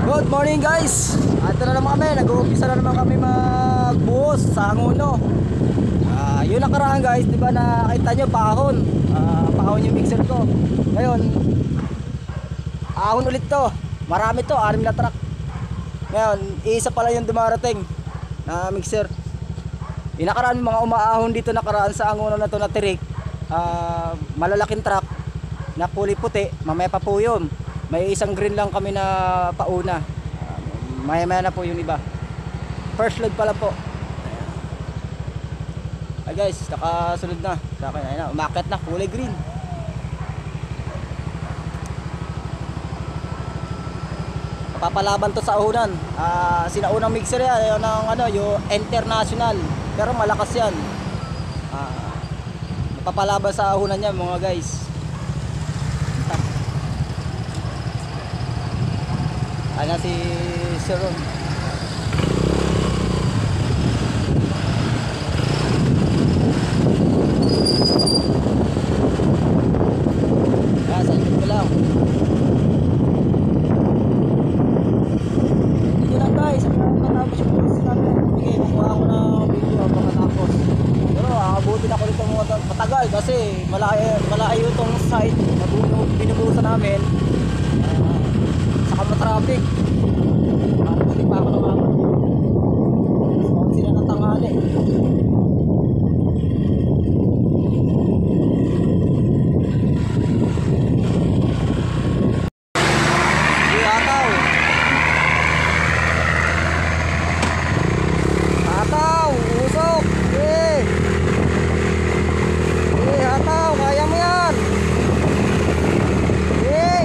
Good morning guys. Ito na naman kami, nag-uumpisa na naman kami magbuhos sa Angono. Yun nakaraan guys, di ba nakita nyo pahon. Pahon yung mixer ko. Ngayon, ahon ulit to. Marami to, 6 na truck. Ngayon, isa pala yung dumarating na mixer. Yung nakaraan mga umaahon dito nakaraan sa Angono na to na tirik. Malalaking truck na kulay puti, mamaya pa po yun. May isang green lang kami na pauna. Maya-maya na po yung iba. First load pala po. Ay guys, nakasunod na sa akin. Ayun na, umakyat na, kulay green. Papalaban to sa uhunan. Sinaunang mixer yan, yun ang yung international. Pero malakas yan. Papalaban sa uhunan yan mga guys. Ano si Sir Ron. Sa ikot ko lang. Hindi lang guys, matapos yung policy namin. Sige, makuha ko na video pagkatapos. Pero aabutin ako dito matagal kasi malayo itong site na binubusan namin. Saka matraffic. Hindi pa ako naman. Mas sila ng tanghali. Hataw, usok. Hataw, kaya mo yan.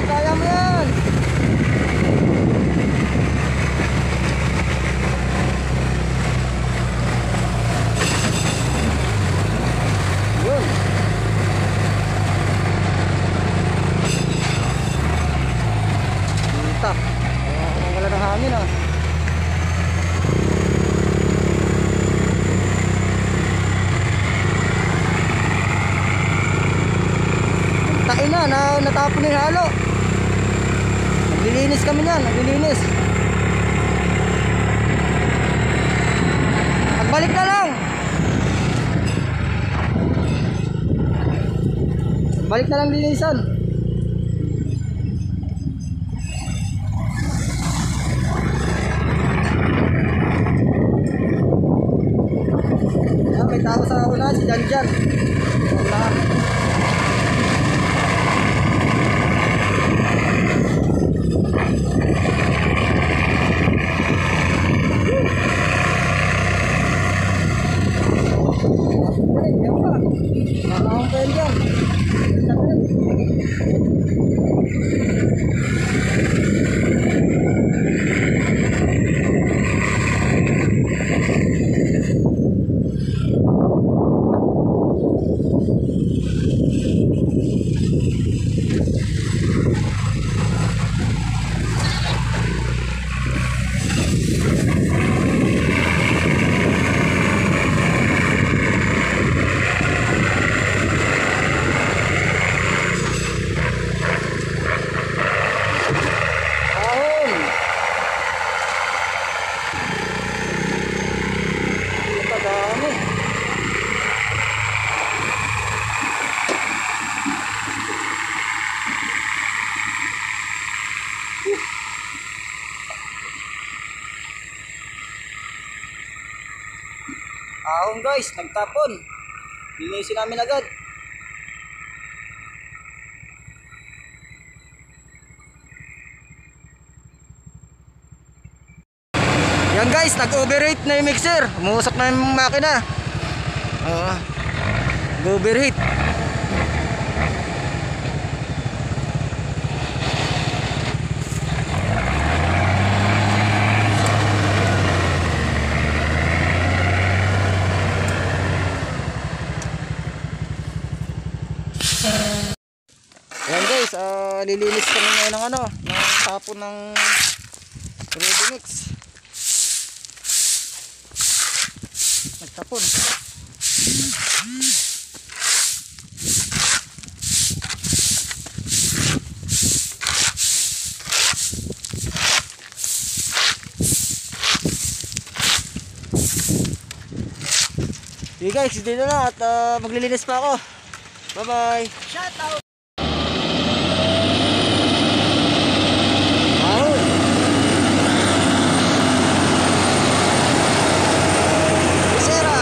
Kaya mo yan. Wala ng hangin Tain na, natapon na yung halo. Naglilinis kami niyan, naglilinis. Pagbalik na lang. Balik na lang linisan. May tao sa una, si Janjan. Ahon guys, nagtapon. Linisin namin agad. Yan guys, nag-overheat na yung mixer. Umuusok na yung makina. Nag-overheat. Yan guys, lilinis kami ngayon ng ng tapon ng ready mix. Nagtapon. Okay guys, dito na at maglilinis pa ako. Bye bye. Shout out. Ahon. Sera.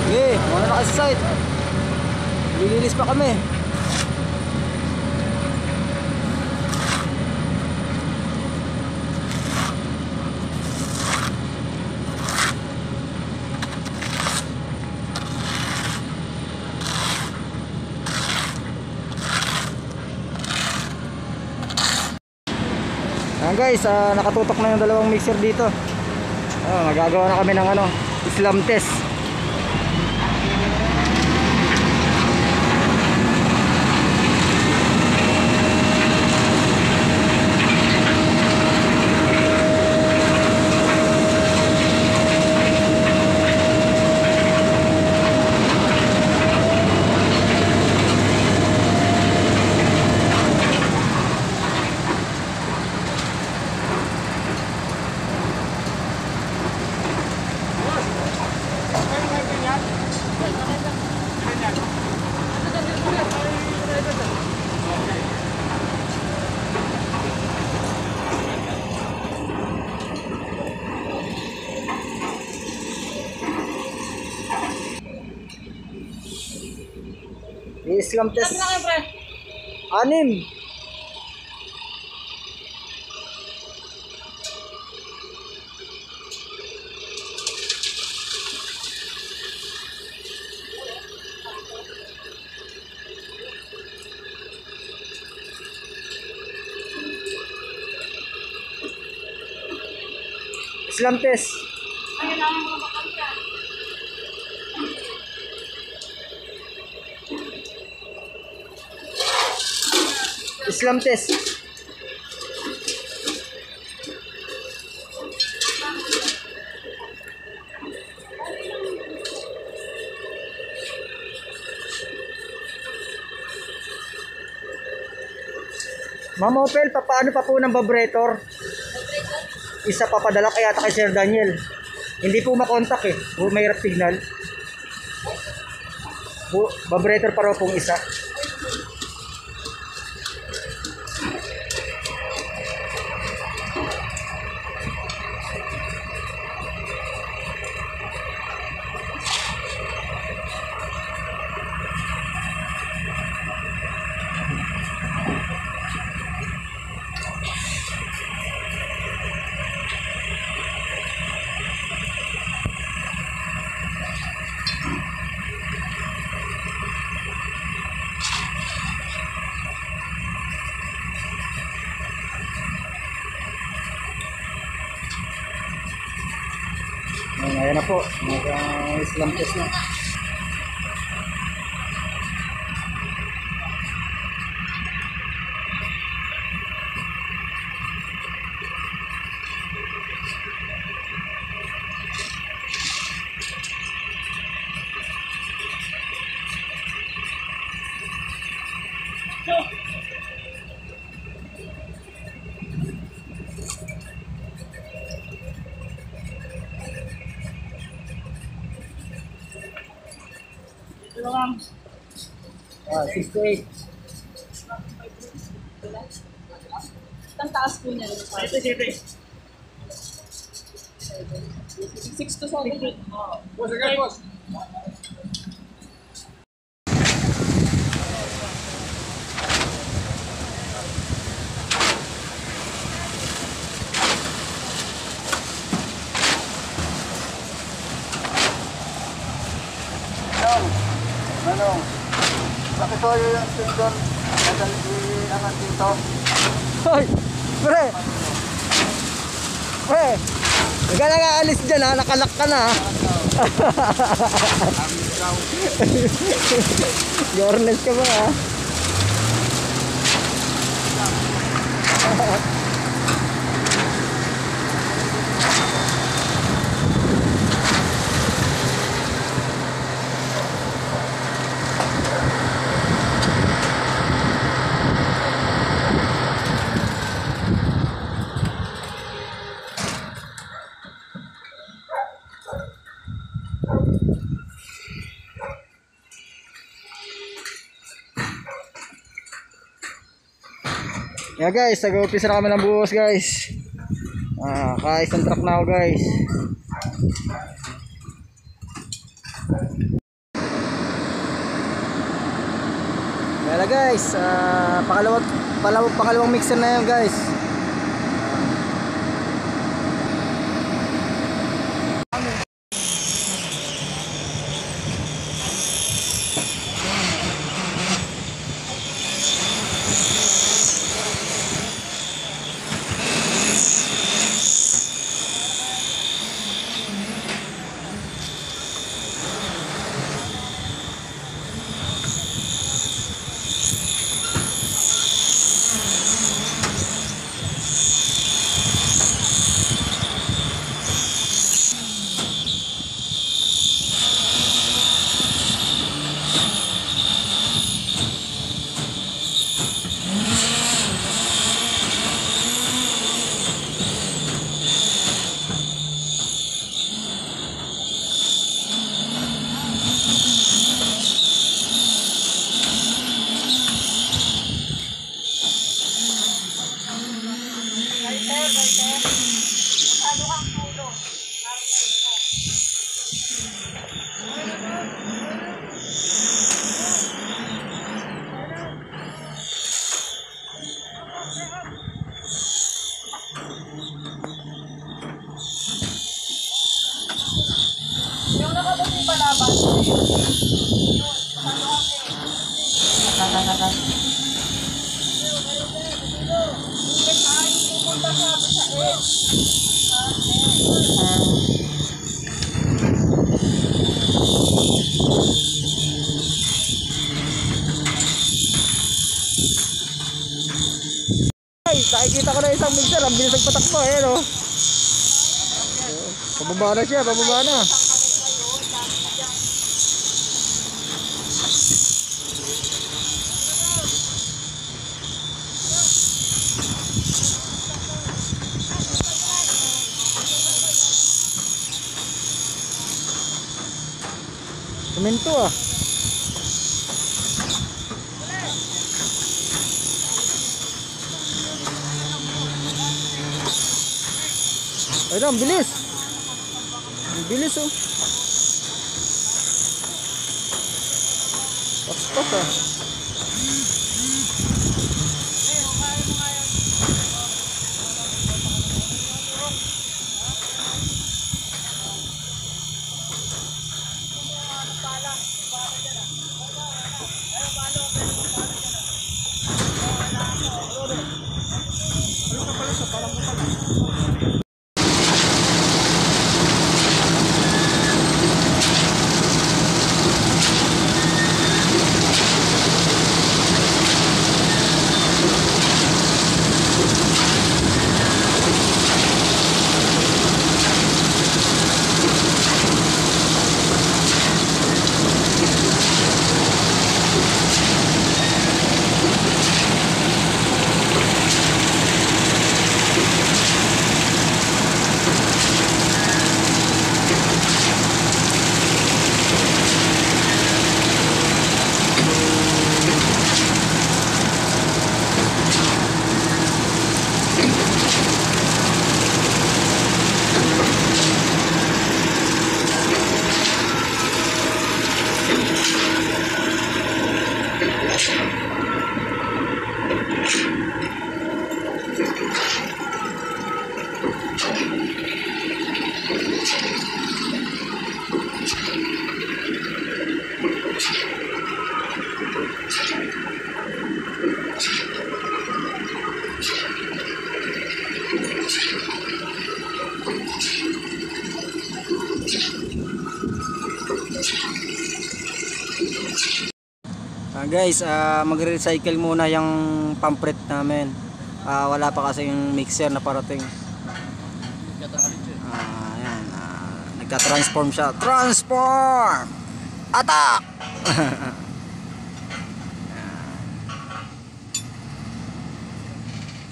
Okay, muna na kasi site. Lilinis pa kami. Ayan guys, nakatutok na yung dalawang mixer dito. Magagawa na kami ng Islam test. Islam test. Anim. Islam test. Islam test. Ma'am Opel, paano pa po ng vibrator? Isa papadala kaya kay Sir Daniel. Hindi po makontak eh. Mahirap signal. Vibrator pa raw pong isa. Ayan na po, Islam test na. Dalawang 68. ang taas po niya. 6 to 7. Boss, agad, boss. Manong, pakitoyo yung sindon. Nadali ang dito. Hoy! Pre! Pre! Huwag ka nang aalis dyan ha, nakalak ka na ha. Yornes ka ba ha? Yeah guys, nag-umpisa na kami ng buhos guys. Kaisang truck na ako guys. Kaya guys, pangalawang mixer na yun guys. Yung nakabuti palaban. Ay, nakikita ko na isang mixer, ang bilis nagpatakbo, ayan o. Pababa na siya, pababa na. Semento ah. Ayun, ang bilis. Ang bilis oh. Paspas ah. Guys, magre-recycle muna yung pampret namin. Wala pa kasi yung mixer na parating. Ayan, nagka-transform siya. Transform! Attack!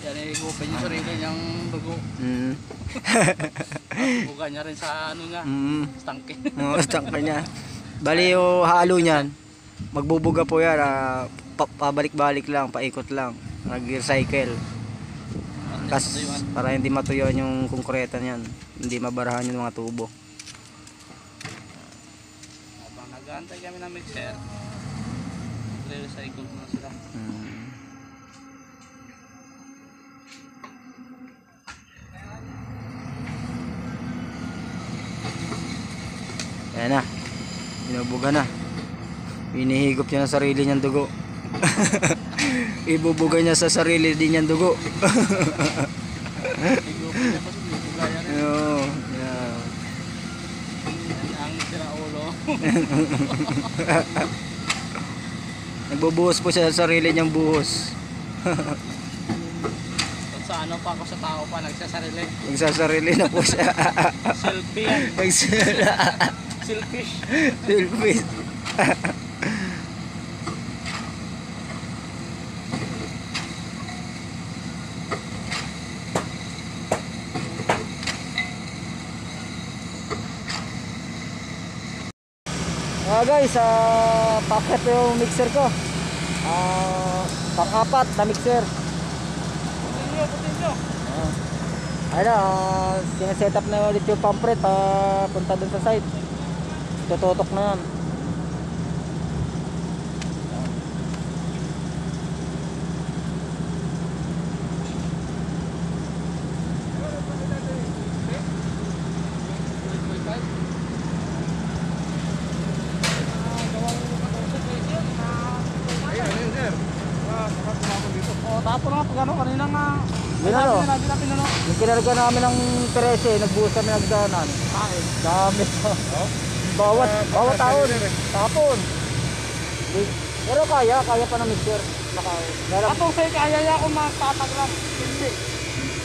Yan ay igupan yung sarili niyang dugo. Buga niya rin sa ano niya, stangke. Stangke niya. Bali yung halo niyan, magbubuga po yan, pabalik-balik lang, paikot lang, nag-recycle. matuyuan. Para hindi matuyuan yung konkreta niyan. Hindi mabarahan yung mga tubo. Habang nag-aantay kami ng mixer, re-recycle ko na sila. Ayan na. Binubuga na. Hinihigop niya ng sarili niyang dugo. Ibubuga niya sa sarili din niyang dugo. Higupin niya pa sa bugaya rin. Oo. Yeah. Ang sira ulo. Nagbubuhos po siya sa sarili niyang buhos. Kung sa ano pa ako sa tao pa, nagsasarili. Nagsasarili na po siya. Selfie yan. Selfish. Selfish. Guys, packet yung mixer ko. Pang-apat na mixer. Putin nyo. Ayun, sineset up na ulit yung pump rate punta dun sa site. Tututok na yan. Tapos nga pag ano, kanina nga. Yun ano, Pinano. yung kinarga namin ng 13, nagbuhos kami ng ganan. Dami pa. Bawat taon. Tapon. Pero kaya pa ng mixer. Atong say kaya niya akong magtatagram. Hindi.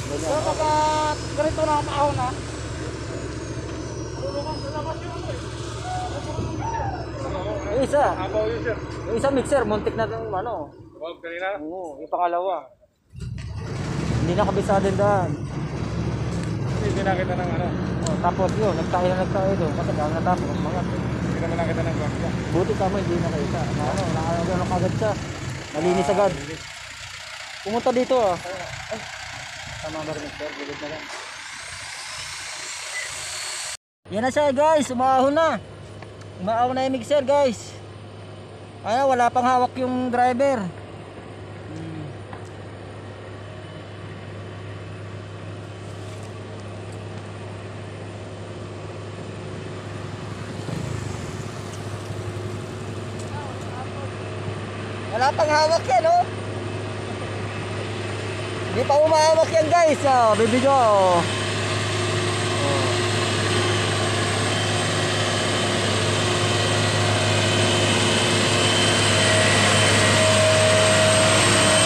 Pero pagka ganito na ang taon na. Yung isa. Yung isa mixer, muntik na yung ano. Kanina? Oo, yung pangalawa. Hindi na kabisado yung daan. Hindi nakita ng ano. Oh, tapos yun, nagtayo doon. Kasi gano'n natapos, mga. Hindi naman nakita ng bangka. Buti kamo hindi nakita. Nakano kagad siya. Malinis agad. Pumunta dito ah. Ay, tama ba rin mixer? Gilid na lang. Yan na siya guys, umahon na. Umahon na yung mixer guys. Ay, wala pang hawak yung driver. Wala pang hawak yan, oh. Hindi pa umahawak yan, guys. Oh, bibidyo. Oh.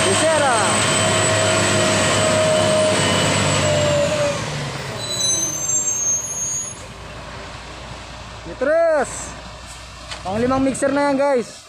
Isera. Terus. Pang 5 mixer na yan, guys.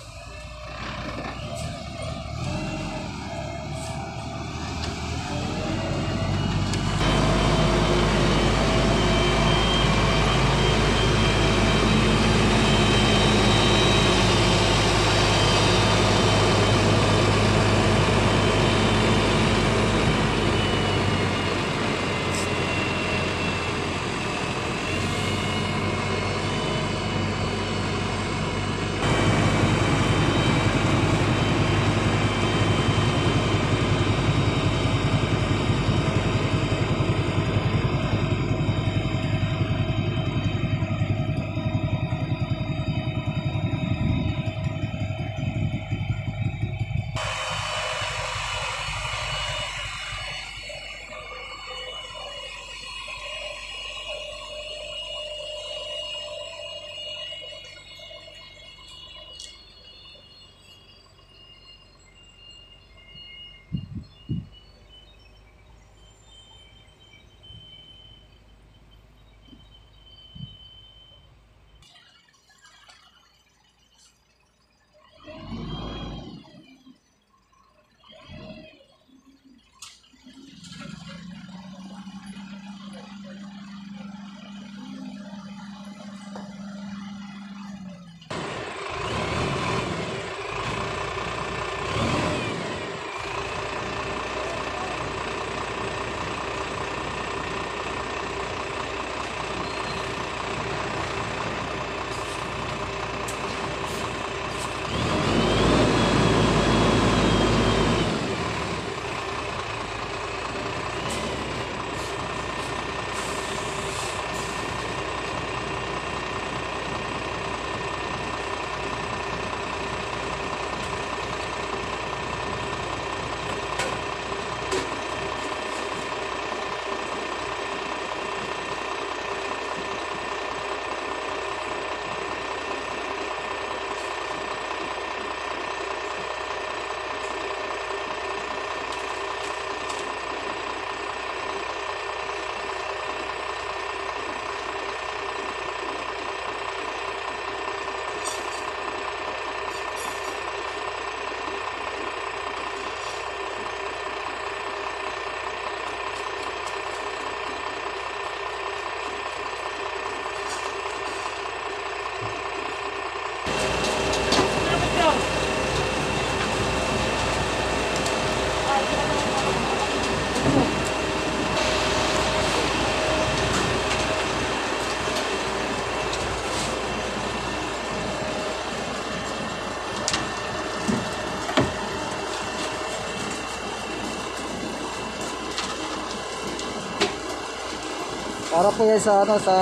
Para po yan sa ano sa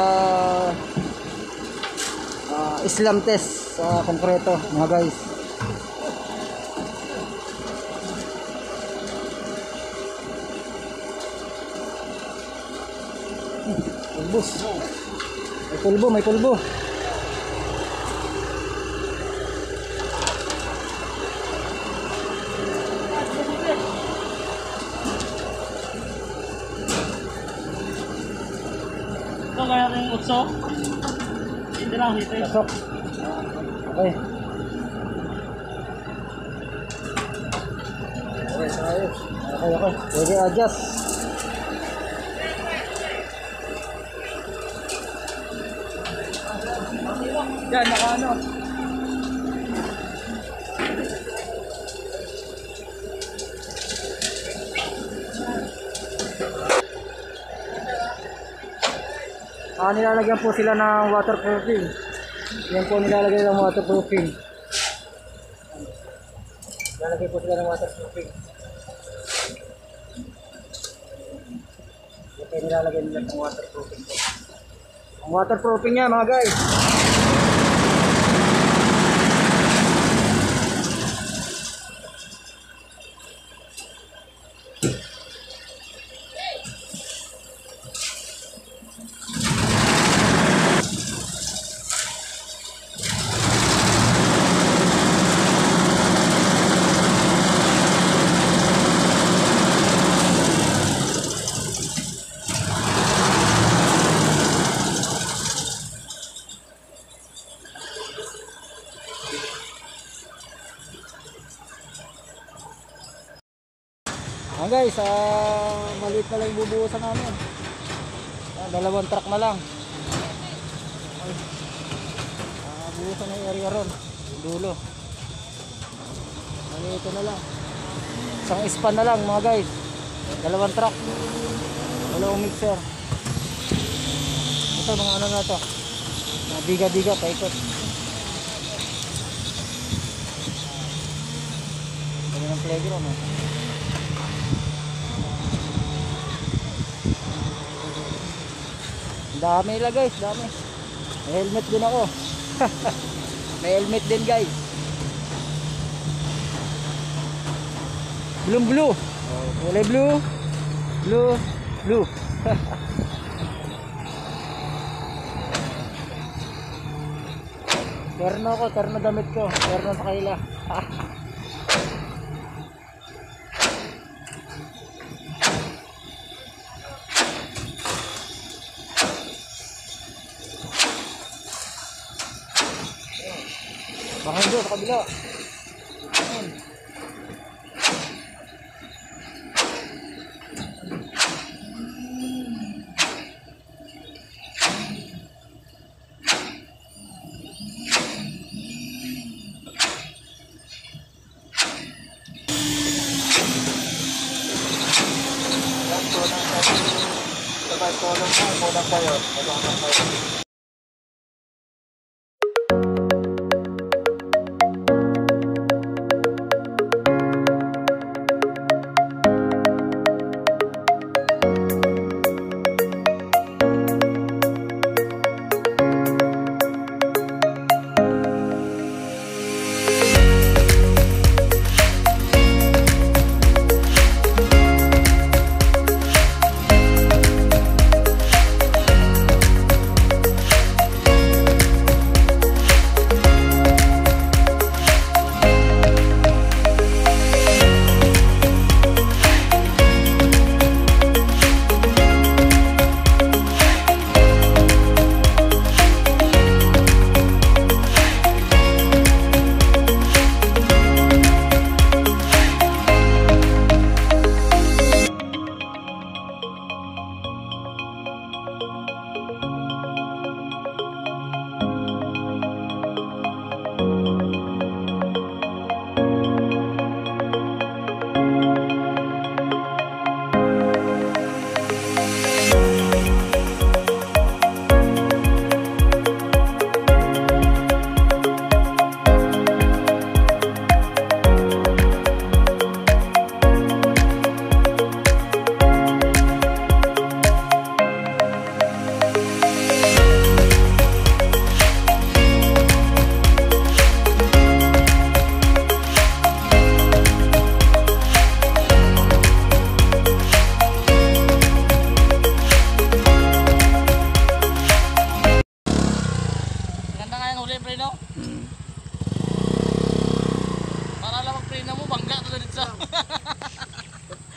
Islam test sa konkreto mga guys. Pulbos. May pulbo, may pulbo. Ito kaya yung utso. Hindi lang dito. Pasok. Okay. Okay, ayos. Okay. Pwede adjust. Yan, naka ano. Nilalagyan po sila ng waterproofing. Yan po nilalagay ng waterproofing. Nilalagay po sila ng waterproofing. Yan po nilalagay nila ng waterproofing. Ang waterproofing niya mga guys. Guys, maliit na lang yung bubuhusan namin. Dalawang truck na lang. Buhusan na yung area ron, yung dulo. Maliit na lang. Isang span na lang mga guys. Dalawang truck. Dalawang mixer. Ito mga ano na to, mga biga-biga paikot. Ito ng playground eh. Dami nila guys, dami. May helmet din ako. May helmet din guys. Blue. Kulay blue. Blue. Terno ko, terno damit ko. Terno sa kaila. Baka doon sa kabila. Ayan. Kulang kayo.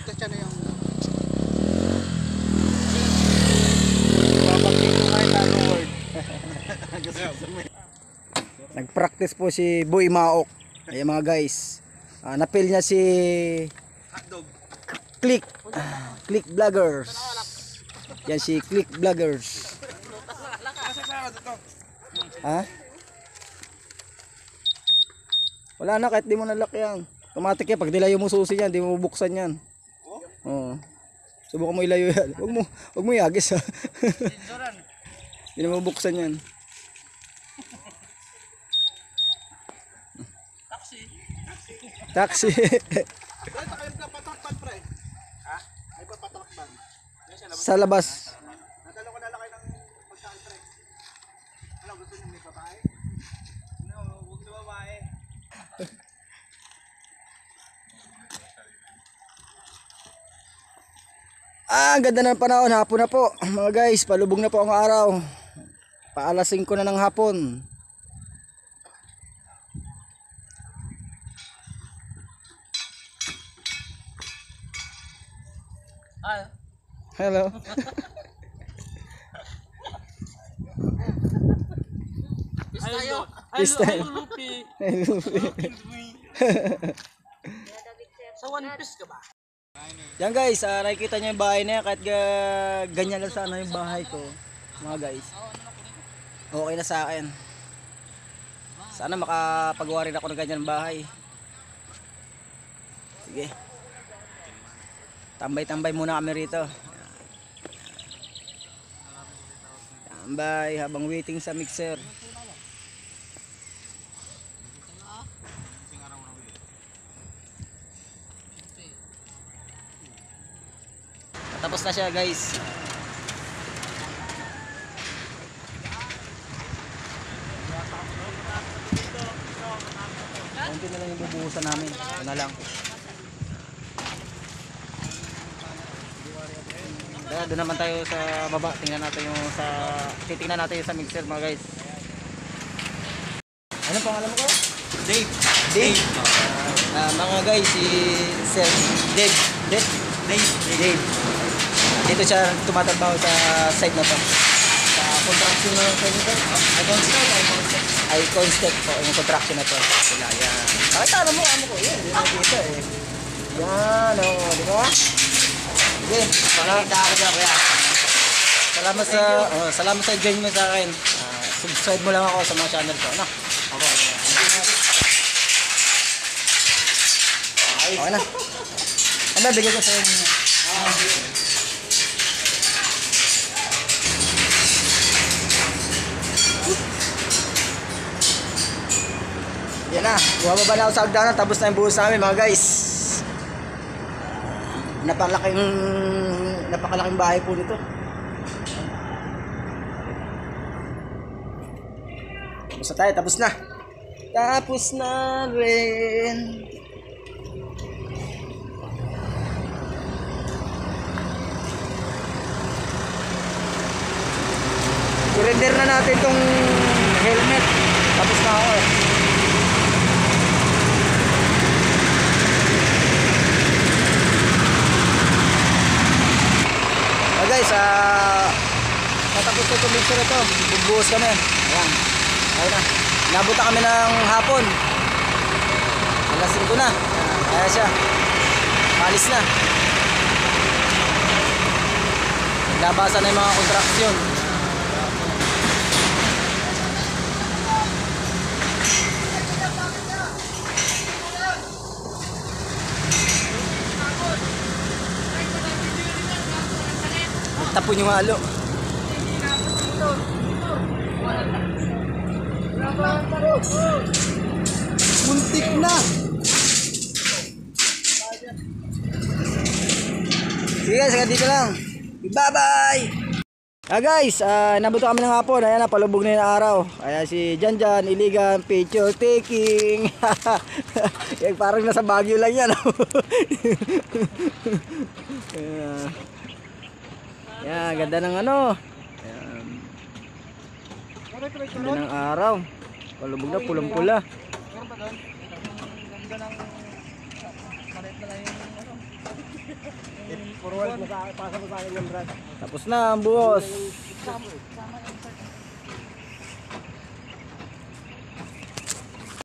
Kasi na yung... Nag-practice po si Boy Maok. Ayan mga guys. Napil niya si Click. Click Vloggers. Yan si Click Vloggers. Ha? Wala na kahit di mo nalak yan. Automatic yan. Pag dilayo mo susi yan, di mo bubuksan yan. Oo. Subukan mo ilayo yan. Huwag mo iagis ha. Di na mabuksan yan. Taxi. Sa labas. Natalo ko na lang kayo ng pagkain pre. Ano gusto niyo may babae? No, huwag na babae. Ang ganda ng panahon, hapon na po. Mga guys, palubog na po ang araw. Paalas 5 na ng hapon. Hello. Peace tayo. Ay, Lupi. Sa One Piece ka ba? Yan guys, nakikita nyo yung bahay na yan. Kahit ganyan lang sana yung bahay ko. Mga guys. Okay na sa akin. Sana makapagawa rin ako ng ganyan bahay. Sige. Tambay-tambay muna kami rito. Tambay habang waiting sa mixer. Tapos na siya guys. Konti na lang yung bubuhusan namin. Ito na lang. Kaya doon naman tayo sa baba. Tingnan natin yung sa... Titingnan natin yung sa mixer mga guys. Anong pangalan mo ko? Dave. Dave. Mga guys, si Sir Dave. Dave. Dito siya tumatrabaho sa site na to. Sa contraction na to nito. Icon step po yung contraction na to. Sila yan. Pakita na mo ano ko. Yan, hindi nakita eh. Yan, oh, di ba? Sige, pakita ako dyan kuya. Salamat sa join mo sa akin. Subscribe mo lang ako sa mga channel ko. Ano? Okay na. Ano, bigay ko sa inyo. Yan na, bumaba na ako sa hagdanan, tapos na yung buhos namin mga guys. Napakalaking bahay po nito. Tapos na. Tapos na rin. Surrender na natin tong helmet. Tapos na ako eh. Guys, natapos ko itong mixer ito. Bugbuhos kami. Ayan. Ayun na. Nabuta kami ng hapon. Alas 5 na. Kaya siya. Malis na. Naglabasan na yung mga kontraksyon. Tapon yung halo. Muntik na. Sige guys, hanggang dito lang. Bye-bye. Guys, nabuto kami ng hapon. Ayan na, palubog na yung araw. Ayan si Janjan, Iligan, picture taking. Parang nasa Baguio lang yan. Yan, ganda ng ano. Yan. Ganda ng araw. Palubog na, pulang-pula. Meron ba doon? Ganda ng... Forward mo sa pasa mo sa akin yung brad. Tapos na ang buhos. Sama